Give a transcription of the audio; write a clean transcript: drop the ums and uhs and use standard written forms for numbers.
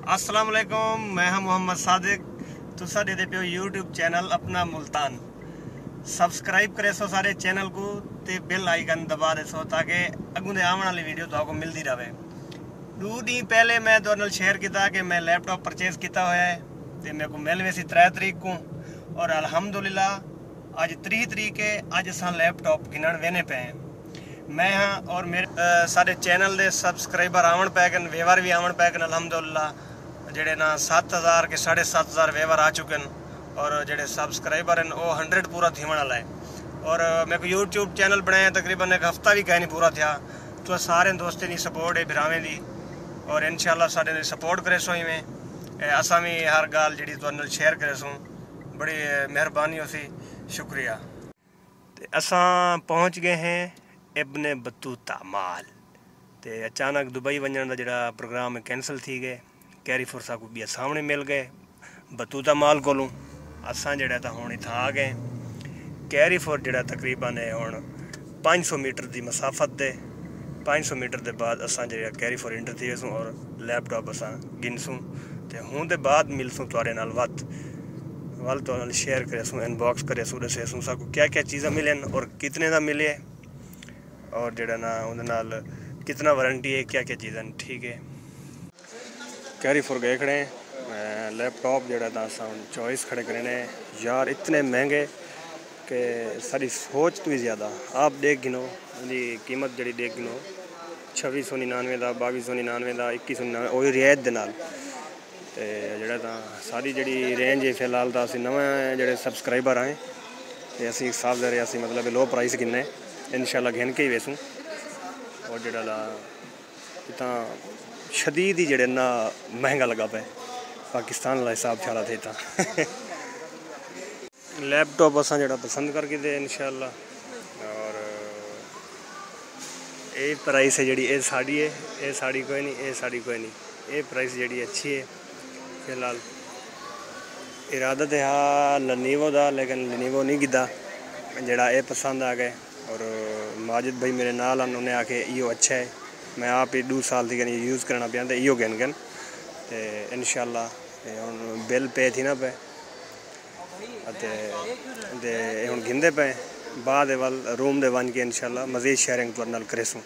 अस्सलाम वालेकुम, मैं हूं मोहम्मद सादिक। तुसा दे पे यूट्यूब चैनल अपना मुल्तान सब्सक्राइब करे सो सारे चैनल को ते बेल आइकन दबा दे सो ताकि अगू दे आने वाली वीडियो तो मिलती रहे। 2 दिन पहले मैं तुहानू शेयर किया कि मैं लैपटॉप परचेज किया हुआ है तो मेरे को मिल वैसी 3 तरीक को और अलहमदुलिल्लाह अज 3 तरीक है। अज अस लैपटॉप गिनन वेने पे हैं। मैं हाँ और मेरे सारे चैनल दे सब्सक्राइबर आवन पै गए, वेवर भी आवन पै गए अलहमदुलिल्लाह। जेडे ना 7000 के 7500 वेवर आ चुके हैं और जेडे सब्सक्राइबर हैं वो 100 पूरा थी वाला है। और मेरे को यूट्यूब चैनल बनाया तकरीबन एक हफ्ता भी कहीं नहीं पूरा था। तो सारे दोस्तों की सपोर्ट है, भरावें की, और इंशाल्लाह सारे सपोर्ट करे सो में असा भी हर गाल जी तुहानू शेयर करे सो। बड़ी मेहरबानी होसी, शुक्रिया। तो असा पहुँच गए हैं इब्ने बतूता माल। तो अचानक दुबई वजन का जोड़ा प्रोग्राम कैंसल थी गए। कैरीफोर साहब को भी सामने मिल गए बतूता माल को। असा जोड़ा तो हूँ इतना आ गए। कैरीफोर जोड़ा तकरीबन है हूँ 500 मीटर की मसाफत दे। 500 मीटर के बाद असा जो कैरीफोर इंटर थी सूँ और लैपटॉप असा गिनसूँ। तो हूँ तो बाद मिलसूँ थोड़े नाल वल तो शेयर करे सूँ, इनबॉक्स करे सूँ, दसे सूँ साकू क्या क्या चीज़ा मिलन और कितने का मिले और जोड़ा ना उन्हें कितना वारंटी है, क्या क्या चीज़ा। ठीक है, कैरीफोर गए खड़े हैं। लैपटॉप जोड़ा था असा चॉइस खड़े करने यार, इतने महंगे कि सारी सोच तो भी ज़्यादा। आप देख गिनो उनकी कीमत जी देख गिनो 2699 का, 2299 का, 2199 वही रियायत के नाल। तो जोड़ा था सारी जी रेंज है फिलहाल तो असं नवे जोड़े सब्सक्राइबर आए तो असी साफ दे रहे मतलब लो प्राइस गिने इंशाल्लाह घिन के ही वेसूँ। और जोड़ा इतना शदीद ही जड़े ना महंगा लगा पे पाकिस्तान वाला हिसाब ख्याल थे इतना। लैपटॉप असा जड़ा पसंद करके दे इंशाल्लाह। और ये प्राइस है जी, ये साड़ी है, ये साड़ी कोई नहीं, ये साड़ी कोई नहीं, ये प्राइस जी अच्छी है फिलहाल। इरादा तो हा लनीवो का, लेकिन लनीवो नहीं गिदा जड़ा ये पसंद आ गए। और माजिद भाई मेरे नाल उन्हें आके यो अच्छा है। मैं आप ही 2 साल थी यूज़ करना पाया तो इो गिन गन तो इंशाल्लाह हूँ बिल पे थी ना पे हूँ गिनते पे बाद वाल रूम दे बन के इंशाल्लाह मज़ीद शेयरिंग तुहाडे नाल करे सूँ।